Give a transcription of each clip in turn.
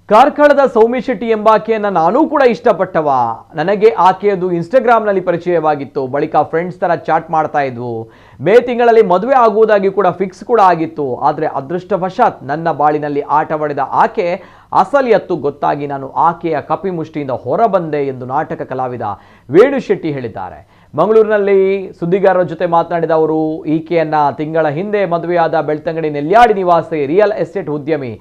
ಕಾರ್ಕಳದ ಸೌಮ್ಯ ಶೆಟ್ಟಿ ಎಂಬಾಕೆಯನ್ನ ನಾನೂ ಕೂಡ ಇಷ್ಟಪಟ್ಟವ. ನನಗೆ ಆಕೆಯದು ಇನ್ಸ್ಟಾಗ್ರಾಮ್ನಲ್ಲಿ ಪರಿಚಯವಾಗಿತ್ತು. ಬಳಿಕ ಫ್ರೆಂಡ್ಸ್ ತರ ಚಾಟ್ ಮಾಡ್ತಾ ಇದ್ವು. ಮೇ ತಿಂಗಳಲ್ಲಿ ಮದುವೆ ಆಗುವುದಾಗಿ ಕೂಡ ಫಿಕ್ಸ್ ಕೂಡ ಆಗಿತ್ತು. ಆದರೆ ಅದೃಷ್ಟವಶಾತ್ ನನ್ನ ಬಾಳಿನಲ್ಲಿ ಆಟವಾಡಿದ ಆಕೆ ಅಸಲಿಯತ್ತು ಗೊತ್ತಾಗಿ ನಾನು ಆಕೆಯ ಕಪಿಮುಷ್ಟಿಯಿಂದ ಹೊರಬಂದೆ ಎಂದು ನಾಟಕ ಕಲಾವಿದ ವೇಣು ಶೆಟ್ಟಿ ಹೇಳಿದ್ದಾರೆ. ಮಂಗಳೂರಿನಲ್ಲಿ ಸುದ್ದಿಗಾರರ ಜೊತೆ ಮಾತನಾಡಿದ ಅವರು, ಈಕೆಯನ್ನ ತಿಂಗಳ ಹಿಂದೆ ಮದುವೆಯಾದ ಬೆಳ್ತಂಗಡಿ ನೆಲ್ಯಾಡಿ ನಿವಾಸಿ ರಿಯಲ್ ಎಸ್ಟೇಟ್ ಉದ್ಯಮಿ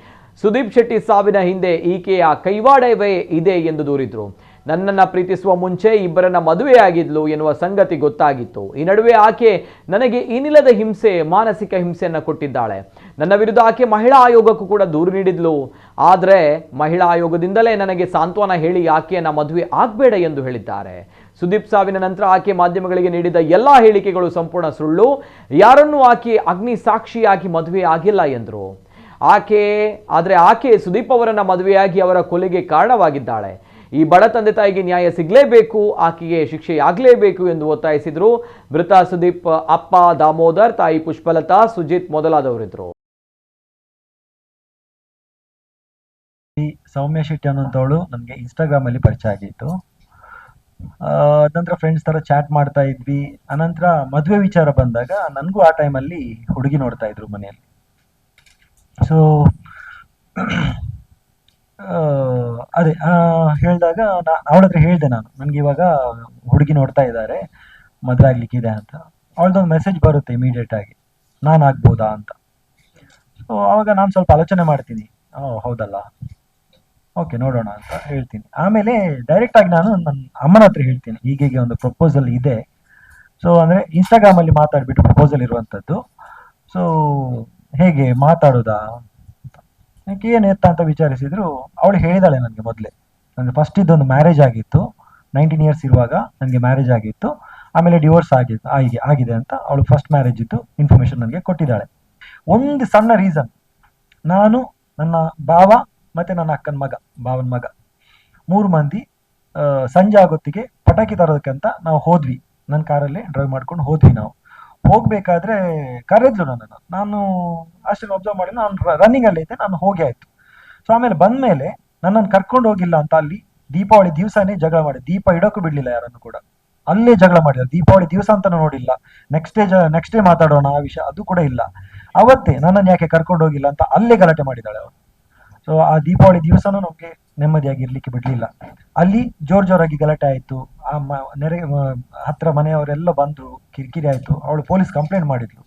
ಸುದೀಪ್ ಶೆಟ್ಟಿ ಸಾವಿನ ಹಿಂದೆ ಈಕೆಯ ಕೈವಾಡವೇ ಇದೆ ಎಂದು ದೂರಿದ್ರು. ನನ್ನನ್ನು ಪ್ರೀತಿಸುವ ಮುಂಚೆ ಇಬ್ಬರನ್ನ ಮದುವೆಯಾಗಿದ್ಲು ಎನ್ನುವ ಸಂಗತಿ ಗೊತ್ತಾಗಿತ್ತು. ಈ ನಡುವೆ ಆಕೆ ನನಗೆ ಇನ್ನಿಲ್ಲದ ಹಿಂಸೆ, ಮಾನಸಿಕ ಹಿಂಸೆಯನ್ನು ಕೊಟ್ಟಿದ್ದಾಳೆ. ನನ್ನ ವಿರುದ್ಧ ಆಕೆ ಮಹಿಳಾ ಆಯೋಗಕ್ಕೂ ಕೂಡ ದೂರು ನೀಡಿದ್ಲು. ಆದರೆ ಮಹಿಳಾ ಆಯೋಗದಿಂದಲೇ ನನಗೆ ಸಾಂತ್ವನ ಹೇಳಿ ಆಕೆಯನ್ನ ಮದುವೆ ಆಗಬೇಡ ಎಂದು ಹೇಳಿದ್ದಾರೆ. ಸುದೀಪ್ ಸಾವಿನ ನಂತರ ಆಕೆ ಮಾಧ್ಯಮಗಳಿಗೆ ನೀಡಿದ ಎಲ್ಲ ಹೇಳಿಕೆಗಳು ಸಂಪೂರ್ಣ ಸುಳ್ಳು. ಯಾರನ್ನೂ ಆಕೆ ಅಗ್ನಿ ಸಾಕ್ಷಿಯಾಗಿ ಮದುವೆ ಆಗಿಲ್ಲ ಎಂದರು. ಆಕೆ ಸುದೀಪ್ ಅವರನ್ನ ಮದುವೆಯಾಗಿ ಅವರ ಕೊಲೆಗೆ ಕಾರಣವಾಗಿದ್ದಾಳೆ. ಈ ಬಡ ತಂದೆ ತಾಯಿಗೆ ನ್ಯಾಯ ಸಿಗಲೇಬೇಕು, ಆಕೆಗೆ ಶಿಕ್ಷೆಯಾಗಲೇಬೇಕು ಎಂದು ಒತ್ತಾಯಿಸಿದರು. ಮೃತ ಸುದೀಪ್ ಅಪ್ಪ ದಾಮೋದರ್, ತಾಯಿ ಪುಷ್ಪಲತಾ, ಸುಜಿತ್ ಮೊದಲಾದವರಿದ್ರು. ಈ ಸೌಮ್ಯ ಶೆಟ್ಟಿ ಅನ್ನೋಂಥವಳು ನನಗೆ ಇನ್ಸ್ಟಾಗ್ರಾಮ್ ಅಲ್ಲಿ ಪರಿಚಯ ಆಗಿತ್ತು. ನಂತರ ಫ್ರೆಂಡ್ಸ್ ತರ ಚಾಟ್ ಮಾಡ್ತಾ ಇದ್ವಿ. ಅನಂತರ ಮದುವೆ ವಿಚಾರ ಬಂದಾಗ ನನಗೂ ಆ ಟೈಮಲ್ಲಿ ಹುಡುಗಿ ನೋಡ್ತಾ ಇದ್ರು ಮನೆಯಲ್ಲಿ. ಸೊ ಅದೇ ಹೇಳಿದಾಗ ಅವಳ ಹತ್ರ ಹೇಳಿದೆ, ನನಗೆ ಇವಾಗ ಹುಡುಗಿ ನೋಡ್ತಾ ಇದ್ದಾರೆ, ಮದುವೆ ಆಗ್ಲಿಕ್ಕಿದೆ ಅಂತ. ಅವಳದೊಂದು ಮೆಸೇಜ್ ಬರುತ್ತೆ ಇಮಿಡಿಯೇಟ್ ಆಗಿ, ನಾನು ಆಗ್ಬೋದಾ ಅಂತ. ಸೊ ಅವಾಗ ನಾನು ಸ್ವಲ್ಪ ಆಲೋಚನೆ ಮಾಡ್ತೀನಿ, ಹೌದಲ್ಲ, ಓಕೆ ನೋಡೋಣ ಅಂತ ಹೇಳ್ತೀನಿ. ಆಮೇಲೆ ಡೈರೆಕ್ಟ್ ಆಗಿ ನಾನು ನನ್ನ ಅಮ್ಮನ ಹತ್ರ ಹೇಳ್ತೀನಿ, ಹೀಗೆ ಒಂದು ಪ್ರಪೋಸಲ್ ಇದೆ. ಸೊ ಅಂದರೆ ಇನ್ಸ್ಟಾಗ್ರಾಮಲ್ಲಿ ಮಾತಾಡಿಬಿಟ್ಟು ಪ್ರಪೋಸಲ್ ಇರುವಂಥದ್ದು. ಸೊ ಹೇಗೆ ಮಾತಾಡೋದಾ, ಯಾಕೆ ಏನು ಎತ್ತ ಅಂತ ವಿಚಾರಿಸಿದ್ರು. ಅವಳು ಹೇಳಿದಾಳೆ ನನಗೆ ಮೊದಲೇ, ನನಗೆ ಫಸ್ಟ್ ಇದೊಂದು ಮ್ಯಾರೇಜ್ ಆಗಿತ್ತು, 19 ಇಯರ್ಸ್ ಇರುವಾಗ ನನಗೆ ಮ್ಯಾರೇಜ್ ಆಗಿತ್ತು. ಆಮೇಲೆ ಡಿವೋರ್ಸ್ ಆಗಿದೆ ಅಂತ ಅವಳು ಫಸ್ಟ್ ಮ್ಯಾರೇಜ್ ಇದ್ದು ಇನ್ಫಾರ್ಮೇಶನ್ ನನಗೆ ಕೊಟ್ಟಿದ್ದಾಳೆ. ಒಂದು ಸಣ್ಣ ರೀಸನ್, ನಾನು, ನನ್ನ ಭಾವ ಮತ್ತು ನನ್ನ ಅಕ್ಕನ ಭಾವನ ಮಗ 3 ಮಂದಿ ಸಂಜೆ ಆಗೊತ್ತಿಗೆ ಪಟಾಕಿ ತರೋದಕ್ಕಂತ ನಾವು ಹೋದ್ವಿ. ನನ್ನ ಕಾರಲ್ಲೇ ಡ್ರೈವ್ ಮಾಡ್ಕೊಂಡು ಹೋದ್ವಿ. ನಾವು ಹೋಗ್ಬೇಕಾದ್ರೆ ಕರೆದ್ಲು ನನ್ನನ್ನು. ನಾನು ಅಷ್ಟನ್ನು ಅಬ್ಸರ್ವ್ ಮಾಡಿ ನಾನು ರನ್ನಿಂಗ್ ಅಲ್ಲಿ ಇದ್ದೆ, ನಾನು ಹೋಗಿ ಆಯ್ತು. ಸೊ ಆಮೇಲೆ ಬಂದ್ಮೇಲೆ ನನ್ನನ್ನು ಕರ್ಕೊಂಡು ಹೋಗಿಲ್ಲ ಅಂತ ಅಲ್ಲಿ ದೀಪಾವಳಿ ದಿವಸನೇ ಜಗಳ ಮಾಡಿ, ದೀಪ ಇಡೋಕ್ಕೂ ಬಿಡ್ಲಿಲ್ಲ ಯಾರನ್ನು ಕೂಡ. ಅಲ್ಲೇ ಜಗಳ ಮಾಡಿದ. ದೀಪಾವಳಿ ದಿವಸ ಅಂತ ನೋಡಿಲ್ಲ, ನೆಕ್ಸ್ಟ್ ಡೇ ಮಾತಾಡೋಣ ಆ ವಿಷಯ, ಅದು ಕೂಡ ಇಲ್ಲ. ಅವತ್ತೇ ನನ್ನನ್ನು ಯಾಕೆ ಕರ್ಕೊಂಡು ಹೋಗಿಲ್ಲ ಅಂತ ಅಲ್ಲೇ ಗಲಾಟೆ ಮಾಡಿದಾಳೆ ಅವಳು. ಸೊ ಆ ದೀಪಾವಳಿ ದಿವಸನೂ ನಮಗೆ ನೆಮ್ಮದಿಯಾಗಿ ಇರ್ಲಿಕ್ಕೆ ಬಿಡ್ಲಿಲ್ಲ. ಅಲ್ಲಿ ಜೋರಾಗಿ ಗಲಾಟೆ ಆಯ್ತು. ಆ ಹತ್ರ ಮನೆಯವರೆಲ್ಲ ಬಂದ್ರು, ಕಿರಿಕಿರಿ ಆಯ್ತು. ಅವಳು ಪೊಲೀಸ್ ಕಂಪ್ಲೇಂಟ್ ಮಾಡಿದ್ಲು,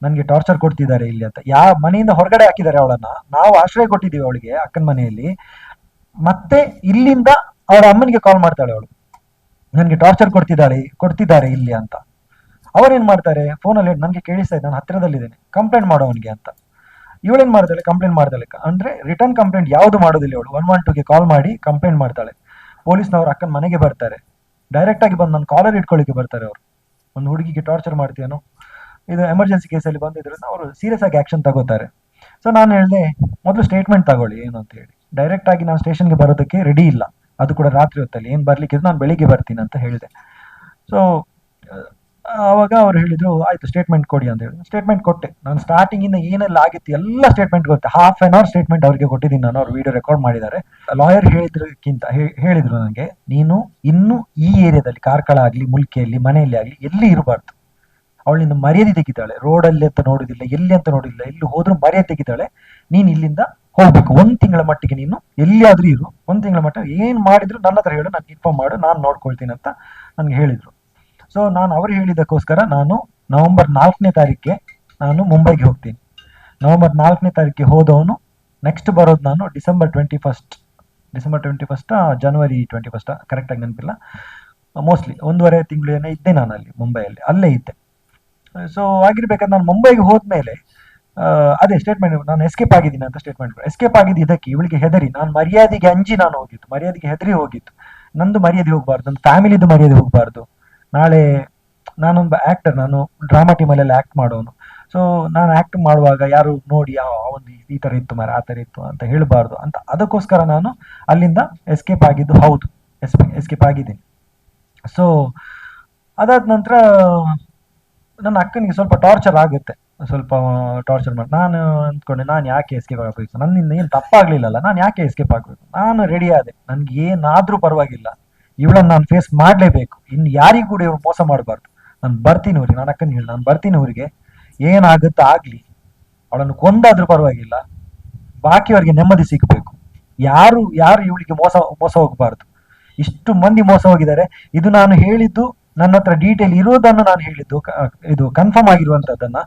ನನ್ಗೆ ಟಾರ್ಚರ್ ಕೊಡ್ತಿದ್ದಾರೆ ಇಲ್ಲಿ ಅಂತ. ಮನೆಯಿಂದ ಹೊರಗಡೆ ಹಾಕಿದ್ದಾರೆ ಅವಳನ್ನ. ನಾವು ಆಶ್ರಯ ಕೊಟ್ಟಿದ್ದೀವಿ ಅವಳಿಗೆ ಅಕ್ಕನ ಮನೆಯಲ್ಲಿ. ಮತ್ತೆ ಇಲ್ಲಿಂದ ಅವಳ ಅಮ್ಮನಿಗೆ ಕಾಲ್ ಮಾಡ್ತಾಳೆ ಅವಳು, ನನ್ಗೆ ಟಾರ್ಚರ್ ಕೊಡ್ತಿದ್ದಾರೆ ಇಲ್ಲಿ ಅಂತ. ಅವರೇನ್ ಮಾಡ್ತಾರೆ, ಫೋನಲ್ಲಿ ನನ್ಗೆ ಕೇಳಿಸ್ತಾ ಇದ್ದೆ, ನಾನು ಹತ್ತಿರದಲ್ಲಿದ್ದೇನೆ, ಕಂಪ್ಲೇಂಟ್ ಮಾಡೋವನಿಗೆ ಅಂತ. ಇವಳೇನ್ ಮಾಡ್ತಾಳೆ, ಕಂಪ್ಲೇಂಟ್ ಮಾಡ್ತಾಳೆ. ಅಂದ್ರೆ ರಿಟರ್ನ್ ಕಂಪ್ಲೇಂಟ್ ಯಾವುದು ಮಾಡೋದಿಲ್ಲ ಅವಳು. 112ಗೆ ಕಾಲ್ ಮಾಡಿ ಕಂಪ್ಲೇಂಟ್ ಮಾಡ್ತಾಳೆ. ಪೊಲೀಸ್ನವ್ರು ಅಕ್ಕನ ಮನೆಗೆ ಬರ್ತಾರೆ, ಡೈರೆಕ್ಟ್ ಆಗಿ ಬಂದು ನನ್ನ ಕಾಲರ್ ಇಟ್ಕೊಳ್ಳಿಕ್ಕೆ ಬರ್ತಾರೆ. ಅವರು ಒಂದು ಹುಡುಗಿಗೆ ಟಾರ್ಚರ್ ಮಾಡ್ತೀಯನೋ, ಇದು ಎಮರ್ಜೆನ್ಸಿ ಕೇಸಲ್ಲಿ ಬಂದಿದ್ರಿಂದ ಅವರು ಸೀರಿಯಸ್ ಆಗಿ ಆಕ್ಷನ್ ತಗೋತಾರೆ. ಸೊ ನಾನು ಹೇಳಿದೆ, ಮೊದಲು ಸ್ಟೇಟ್ಮೆಂಟ್ ತಗೊಳ್ಳಿ ಏನು ಅಂತ ಹೇಳಿ. ಡೈರೆಕ್ಟ್ ಆಗಿ ನಾನು ಸ್ಟೇಷನ್ಗೆ ಬರೋದಕ್ಕೆ ರೆಡಿ ಇಲ್ಲ, ಅದು ಕೂಡ ರಾತ್ರಿ ಹೊತ್ತಲ್ಲಿ. ಏನು ಬರ್ಲಿಕ್ಕೆ ನಾನು ಬೆಳಿಗ್ಗೆ ಬರ್ತೀನಿ ಅಂತ ಹೇಳಿದೆ. ಸೊ ಆವಾಗ ಅವ್ರು ಹೇಳಿದ್ರು, ಆಯ್ತು ಸ್ಟೇಟ್ಮೆಂಟ್ ಕೊಡಿ ಅಂತ ಹೇಳಿ. ಸ್ಟೇಟ್ಮೆಂಟ್ ಕೊಟ್ಟೆ. ನಾನು ಸ್ಟಾರ್ಟಿಂಗ್ ಇಂದ ಏನೆಲ್ಲ ಆಗಿತ್ತು ಎಲ್ಲ ಸ್ಟೇಟ್ಮೆಂಟ್ ಕೊಟ್ಟೆ. ½ an hour ಸ್ಟೇಟ್ಮೆಂಟ್ ಅವ್ರಿಗೆ ಕೊಟ್ಟಿದ್ದೀನಿ ನಾನು. ಅವ್ರು ವಿಡಿಯೋ ರೆಕಾರ್ಡ್ ಮಾಡಿದ್ದಾರೆ. ಲಾಯರ್ ಹೇಳಿದ್ರು ನನಗೆ, ನೀನು ಇನ್ನು ಈ ಏರಿಯಾದಲ್ಲಿ ಕಾರ್ಕಳ ಆಗ್ಲಿ, ಮುಲ್ಕಿಯಲ್ಲಿ, ಮನೆಯಲ್ಲಿ ಆಗ್ಲಿ ಎಲ್ಲಿ ಇರಬಾರ್ದು. ಅವಳಿಂದ ಮರ್ಯಾದೆ ತೆಗಿತಾಳೆ. ರೋಡಲ್ಲಿ ಅಂತ ನೋಡುದಿಲ್ಲ, ಎಲ್ಲಿ ಅಂತ ನೋಡುದಿಲ್ಲ, ಎಲ್ಲಿ ಹೋದ್ರೂ ಮರ್ಯಾದೆ ತೆಗಿತಾಳೆ. ನೀನ್ ಇಲ್ಲಿಂದ ಹೋಗ್ಬೇಕು. 1 ತಿಂಗಳ ಮಟ್ಟಿಗೆ ನೀನು ಎಲ್ಲಿಯಾದ್ರೂ ಇರು. 1 ತಿಂಗಳ ಮಟ್ಟ ಏನ್ ಮಾಡಿದ್ರು ನನ್ನ ಹತ್ರ ಹೇಳು, ನಾನು ಇನ್ಫಾರ್ಮ್ ಮಾಡು, ನಾನು ನೋಡ್ಕೊಳ್ತೀನಿ ಅಂತ ನನ್ಗೆ ಹೇಳಿದ್ರು. ಸೊ ನಾನು ಅವ್ರು ಹೇಳಿದಕ್ಕೋಸ್ಕರ ನಾನು ನವೆಂಬರ್ 4ನೇ ತಾರೀಕಿಗೆ ನಾನು ಮುಂಬೈಗೆ ಹೋಗ್ತೀನಿ. ನವೆಂಬರ್ 4ನೇ ತಾರೀಕಿಗೆ ಹೋದವನು ನೆಕ್ಸ್ಟ್ ಬರೋದು ನಾನು ಡಿಸೆಂಬರ್ 21 ಜನವರಿ 21 ಕರೆಕ್ಟಾಗಿ ನೆನಪಿಲ್ಲ. ಮೋಸ್ಟ್ಲಿ 1.5 ತಿಂಗಳು ಏನೋ ಇದ್ದೆ ನಾನು ಅಲ್ಲಿ ಮುಂಬೈಯಲ್ಲಿ, ಅಲ್ಲೇ ಇದ್ದೆ. ಸೊ ಆಗಿರ್ಬೇಕಾದ್ರೆ ನಾನು ಮುಂಬೈಗೆ ಹೋದ್ಮೇಲೆ ಅದೇ ಸ್ಟೇಟ್ಮೆಂಟ್, ನಾನು ಎಸ್ಕೇಪ್ ಆಗಿದ್ದೀನಿ ಅಂತ ಸ್ಟೇಟ್ಮೆಂಟ್. ಎಸ್ಕೇಪ್ ಆಗಿದ್ದು ಇದಕ್ಕೆ, ಇವಳಿಗೆ ಹೆದರಿ, ನಾನು ಮರ್ಯಾದೆಗೆ ಅಂಜಿ ನಾನು ಹೋಗಿತ್ತು, ಮರ್ಯಾದೆಗೆ ಹೆದರಿ ಹೋಗಿತ್ತು. ನಂದು ಮರ್ಯಾದೆ ಹೋಗ್ಬಾರ್ದು, ನನ್ನ ಫ್ಯಾಮಿಲಿದು ಮರ್ಯಾದೆ ಹೋಗ್ಬಾರ್ದು. ನಾಳೆ ನಾನೊಬ್ಬ ಆಕ್ಟರ್, ನಾನು ಡ್ರಾಮಾ ಟೀಮಲ್ಲೆಲ್ಲ ಆಕ್ಟ್ ಮಾಡೋನು. ಸೊ ನಾನು ಆಕ್ಟ್ ಮಾಡುವಾಗ ಯಾರು ನೋಡಿ ಒಂದು ಈ ಥರ ಇತ್ತು ಆ ಥರ ಇತ್ತು ಅಂತ ಹೇಳಬಾರ್ದು ಅಂತ, ಅದಕ್ಕೋಸ್ಕರ ನಾನು ಅಲ್ಲಿಂದ ಎಸ್ಕೇಪ್ ಆಗಿದ್ದು. ಹೌದು, ಎಸ್ಕೇಪ್ ಆಗಿದ್ದೀನಿ. ಸೊ ಅದಾದ ನಂತರ ನನ್ನ ಅಕ್ಕನಿಗೆ ಸ್ವಲ್ಪ ಟಾರ್ಚರ್ ಆಗುತ್ತೆ. ಸ್ವಲ್ಪ ಟಾರ್ಚರ್ ಮಾಡಿ. ನಾನು ಅಂದ್ಕೊಂಡೆ, ನಾನು ಯಾಕೆ ಎಸ್ಕೇಪ್ ಆಗಬೇಕು, ನನ್ನಿಂದ ಏನು ತಪ್ಪಾಗ್ಲಿಲ್ಲಲ್ಲ, ನಾನು ಯಾಕೆ ಎಸ್ಕೇಪ್ ಆಗಬೇಕು. ನಾನು ರೆಡಿ ಆದೆ, ನನ್ಗೆ ಏನಾದ್ರೂ ಪರವಾಗಿಲ್ಲ, ಇವಳನ್ನು ನಾನು ಫೇಸ್ ಮಾಡಲೇಬೇಕು, ಇನ್ನು ಯಾರಿಗೂ ಕೂಡ ಇವಳು ಮೋಸ ಮಾಡಬಾರ್ದು. ನಾನು ಬರ್ತೀನಿ ಊರಿಗೆ, ನಾನು ಅಕ್ಕನಿಗೆ ಹೇಳಿ ನಾನು ಬರ್ತೀನಿ ಊರಿಗೆ, ಏನಾಗುತ್ತಾ ಆಗ್ಲಿ, ಅವಳನ್ನು ಕೊಂದಾದ್ರೂ ಪರವಾಗಿಲ್ಲ, ಬಾಕಿಯವರಿಗೆ ನೆಮ್ಮದಿ ಸಿಗಬೇಕು. ಯಾರು ಯಾರು ಇವಳಿಗೆ ಮೋಸ ಮೋಸ ಹೋಗಬಾರ್ದು. ಇಷ್ಟು ಮಂದಿ ಮೋಸ ಹೋಗಿದ್ದಾರೆ. ಇದು ನಾನು ಹೇಳಿದ್ದು, ನನ್ನ ಹತ್ರ ಡೀಟೇಲ್ ಇರೋದನ್ನು ನಾನು ಹೇಳಿದ್ದು, ಇದು ಕನ್ಫರ್ಮ್ ಆಗಿರುವಂತದ್ದನ್ನ.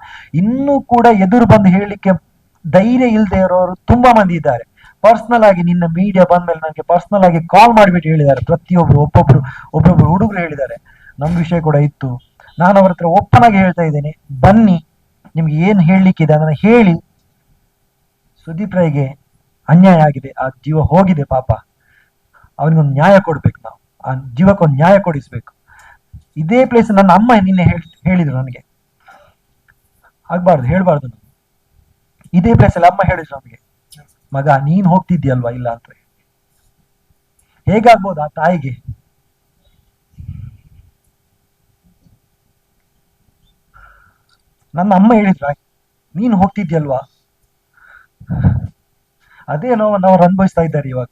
ಇನ್ನೂ ಕೂಡ ಎದುರು ಬಂದು ಹೇಳಲಿಕ್ಕೆ ಧೈರ್ಯ ಇಲ್ಲದೆ ಇರೋರು ತುಂಬಾ ಮಂದಿ ಇದ್ದಾರೆ. ಪರ್ಸನಲ್ ಆಗಿ ನಿನ್ನ ಮೀಡಿಯಾ ಬಂದ್ಮೇಲೆ ನನಗೆ ಪರ್ಸನಲ್ ಆಗಿ ಕಾಲ್ ಮಾಡಿಬಿಟ್ಟು ಹೇಳಿದ್ದಾರೆ ಪ್ರತಿಯೊಬ್ರು, ಒಬ್ಬೊಬ್ರು ಹುಡುಗರು ಹೇಳಿದ್ದಾರೆ. ನಮ್ಮ ವಿಷಯ ಕೂಡ ಇತ್ತು. ನಾನು ಅವ್ರ ಹತ್ರ ಓಪನ್ ಆಗಿ ಹೇಳ್ತಾ ಇದ್ದೇನೆ, ಬನ್ನಿ, ನಿಮ್ಗೆ ಏನ್ ಹೇಳಲಿಕ್ಕಿದೆ ಅದನ್ನ ಹೇಳಿ. ಸುದೀಪ್ ರೈಗೆ ಅನ್ಯಾಯ ಆಗಿದೆ, ಆ ಜೀವ ಹೋಗಿದೆ ಪಾಪ, ಅವನಿಗೊಂದು ನ್ಯಾಯ ಕೊಡ್ಬೇಕು, ನಾವು ಆ ಜೀವಕ್ಕೊಂದು ನ್ಯಾಯ ಕೊಡಿಸ್ಬೇಕು. ಇದೇ ಪ್ಲೇಸ್ ನನ್ನ ಅಮ್ಮ ನಿನ್ನೆ ಹೇಳಿದ್ರು ನನಗೆ, ಆಗ್ಬಾರ್ದು ಹೇಳ್ಬಾರ್ದು ನಾನು. ಇದೇ ಪ್ಲೇಸ್ ಅಲ್ಲಿ ಅಮ್ಮ ಹೇಳಿದ್ರು ನಮಗೆ, ಮಗ ನೀನ್ ಹೋಗ್ತಿದ್ಯಲ್ವಾ ಇಲ್ಲ ಅಂತ. ಹೇಗಾಗ್ಬೋದು ಆ ತಾಯಿಗೆ? ನನ್ನ ಅಮ್ಮ ಹೇಳಿದ್ರ, ನೀನ್ ಹೋಗ್ತಿದ್ಯಲ್ವಾ. ಅದೇ ನೋವನ್ನು ಅವ್ರು ಅನುಭವಿಸ್ತಾ ಇದ್ದಾರೆ ಇವಾಗ.